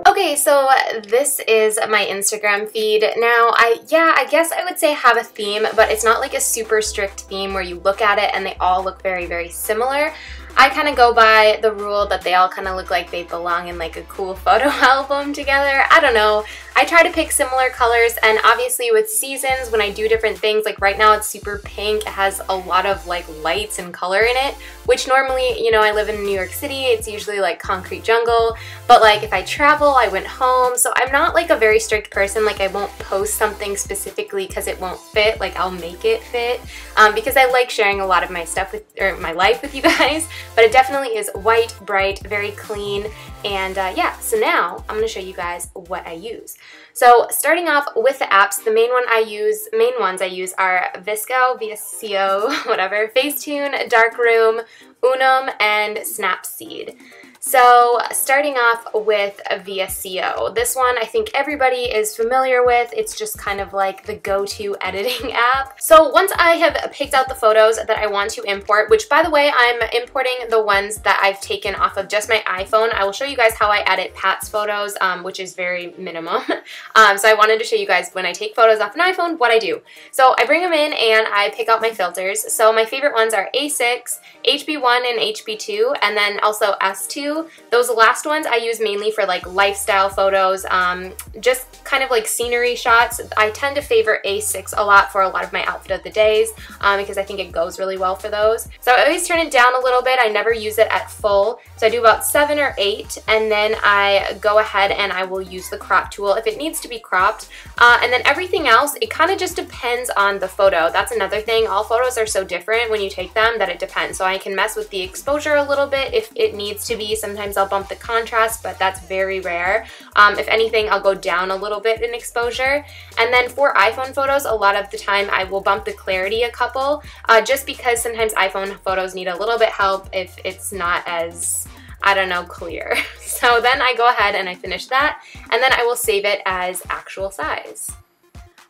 Okay, so this is my Instagram feed. Now, I guess I would say have a theme, but it's not like a super strict theme where you look at it and they all look very, very similar. I kind of go by the rule that they all kind of look like they belong in like a cool photo album together. I don't know. I try to pick similar colors, and obviously with seasons, when I do different things, like right now it's super pink, it has a lot of like lights and color in it, which normally, you know, I live in New York City, it's usually like concrete jungle, but like if I travel, I went home, so I'm not like a very strict person. Like I won't post something specifically because it won't fit, like I'll make it fit, because I like sharing a lot of my stuff with, or my life with you guys, but it definitely is white, bright, very clean, and yeah, so now I'm going to show you guys what I use. So starting off with the apps, the main ones I use are VSCO, whatever, FaceTune, Darkroom, UNUM, and Snapseed. So starting off with VSCO, this one I think everybody is familiar with. It's just kind of like the go-to editing app. So once I have picked out the photos that I want to import, which by the way, I'm importing the ones that I've taken off of just my iPhone. I will show you guys how I edit Pat's photos, which is very minimum. So I wanted to show you guys when I take photos off an iPhone, what I do. So I bring them in and I pick out my filters. So my favorite ones are A6, HB1 and HB2, and then also S2. Those last ones I use mainly for like lifestyle photos, just kind of like scenery shots. I tend to favor A6 a lot for a lot of my outfit of the days, because I think it goes really well for those. So I always turn it down a little bit. I never use it at full. So I do about 7 or 8, and then I go ahead and I will use the crop tool if it needs to be cropped. And then everything else, it kind of just depends on the photo. That's another thing. All photos are so different when you take them that it depends. So I can mess with the exposure a little bit if it needs to be. Sometimes I'll bump the contrast, but that's very rare. If anything, I'll go down a little bit in exposure. And then for iPhone photos, a lot of the time I will bump the clarity a couple, just because sometimes iPhone photos need a little bit help if it's not as, I don't know, clear. So then I go ahead and I finish that, and then I will save it as actual size.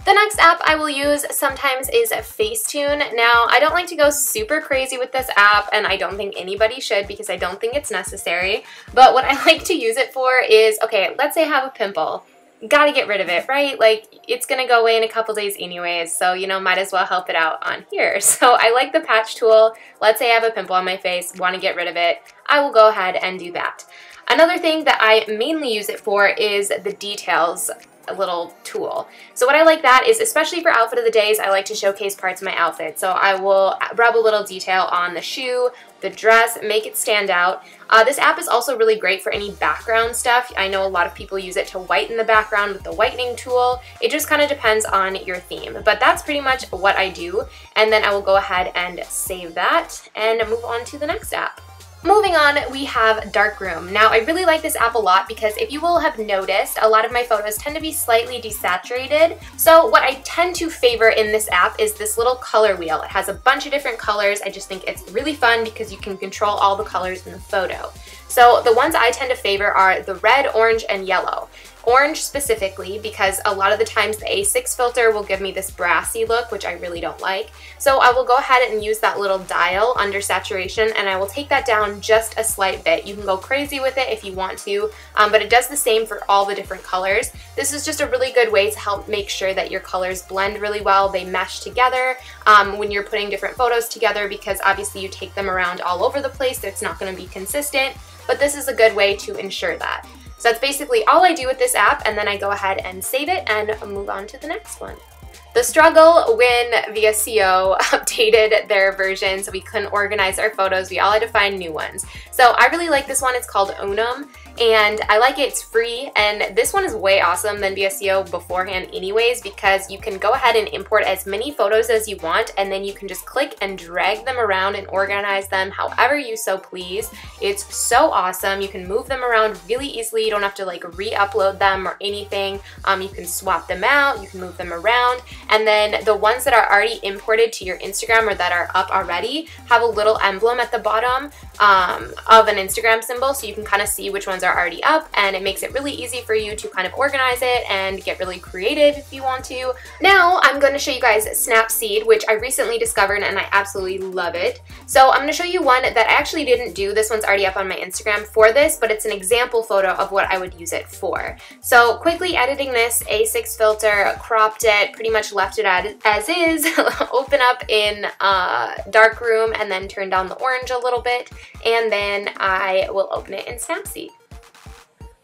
The next app I will use sometimes is FaceTune. Now, I don't like to go super crazy with this app, and I don't think anybody should because I don't think it's necessary. But what I like to use it for is, okay, let's say I have a pimple. Gotta get rid of it, right? Like, it's gonna go away in a couple days anyways, so, you know, might as well help it out on here. So I like the patch tool. Let's say I have a pimple on my face, want to get rid of it. I will go ahead and do that. Another thing that I mainly use it for is the details little tool. So what I like that is, especially for outfit of the days, I like to showcase parts of my outfit. So I will rub a little detail on the shoe, the dress, make it stand out. This app is also really great for any background stuff. I know a lot of people use it to whiten the background with the whitening tool. It just kind of depends on your theme, but that's pretty much what I do. And then I will go ahead and save that and move on to the next app. Moving on, we have Darkroom. Now, I really like this app a lot because if you will have noticed, a lot of my photos tend to be slightly desaturated. So what I tend to favor in this app is this little color wheel. It has a bunch of different colors. I just think it's really fun because you can control all the colors in the photo. So the ones I tend to favor are the red, orange, and yellow. Orange specifically because a lot of the times the A6 filter will give me this brassy look, which I really don't like. So I will go ahead and use that little dial under saturation, and I will take that down just a slight bit. You can go crazy with it if you want to, but it does the same for all the different colors. This is just a really good way to help make sure that your colors blend really well. They mesh together when you're putting different photos together, because obviously you take them around all over the place, so it's not going to be consistent, but this is a good way to ensure that. So that's basically all I do with this app, and then I go ahead and save it and move on to the next one. The struggle when VSCO updated their version so we couldn't organize our photos, we all had to find new ones. So I really like this one. It's called UNUM, and I like it. It's free, and this one is way awesome than VSCO beforehand anyways, because you can go ahead and import as many photos as you want, and then you can just click and drag them around and organize them however you so please. It's so awesome. You can move them around really easily. You don't have to like re-upload them or anything. You can swap them out, you can move them around, and then the ones that are already imported to your Instagram or that are up already have a little emblem at the bottom of an Instagram symbol, so you can kind of see which ones ones are already up, and it makes it really easy for you to kind of organize it and get really creative if you want to. Now I'm going to show you guys Snapseed, which I recently discovered and I absolutely love it. So I'm going to show you one that I actually didn't do. This one's already up on my Instagram for this, but it's an example photo of what I would use it for. So quickly editing this A6 filter, cropped it, pretty much left it as is, open up in Darkroom and then turn down the orange a little bit, and then I will open it in Snapseed.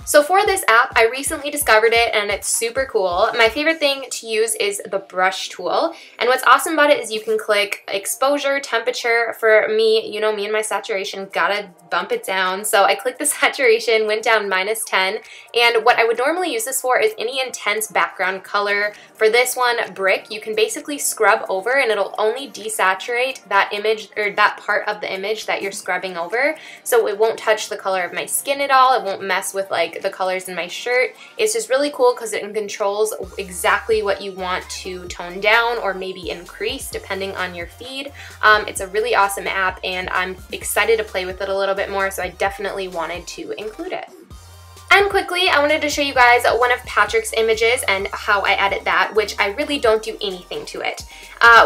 So for this app, I recently discovered it and it's super cool. My favorite thing to use is the brush tool. And what's awesome about it is you can click exposure, temperature. For me, you know me and my saturation, gotta bump it down. So I clicked the saturation, went down -10. And what I would normally use this for is any intense background color. For this one, brick, you can basically scrub over and it'll only desaturate that image or that part of the image that you're scrubbing over. So it won't touch the color of my skin at all. It won't mess with like the colors in my shirt. It's just really cool because it controls exactly what you want to tone down or maybe increase depending on your feed. It's a really awesome app and I'm excited to play with it a little bit more, so I definitely wanted to include it. And quickly, I wanted to show you guys one of Patrick's images and how I edit that, which I really don't do anything to it.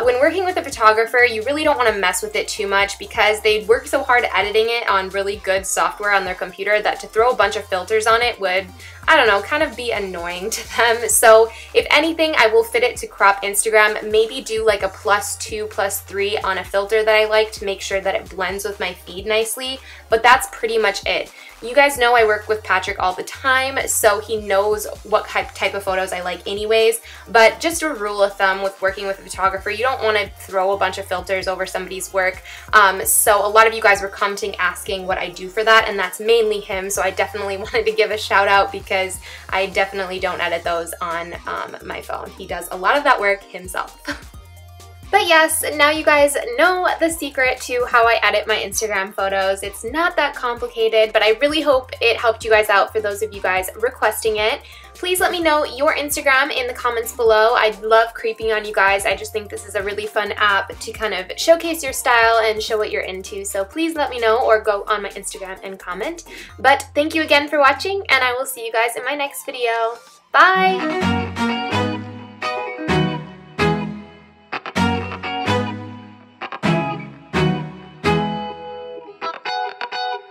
When working with a photographer, you really don't want to mess with it too much because they work so hard editing it on really good software on their computer that to throw a bunch of filters on it would, I don't know, kind of be annoying to them. So if anything, I will fit it to crop Instagram, maybe do like a +2, +3 on a filter that I like to make sure that it blends with my feed nicely, but that's pretty much it. You guys know I work with Patrick all the time, so he knows what type of photos I like anyways, but just a rule of thumb with working with a photographer, you don't want to throw a bunch of filters over somebody's work. So a lot of you guys were commenting asking what I do for that, and that's mainly him, so I definitely wanted to give a shout out because I definitely don't edit those on my phone. He does a lot of that work himself. But yes, now you guys know the secret to how I edit my Instagram photos. It's not that complicated, but I really hope it helped you guys out for those of you guys requesting it. Please let me know your Instagram in the comments below. I love creeping on you guys. I just think this is a really fun app to kind of showcase your style and show what you're into. So please let me know or go on my Instagram and comment. But thank you again for watching, and I will see you guys in my next video. Bye!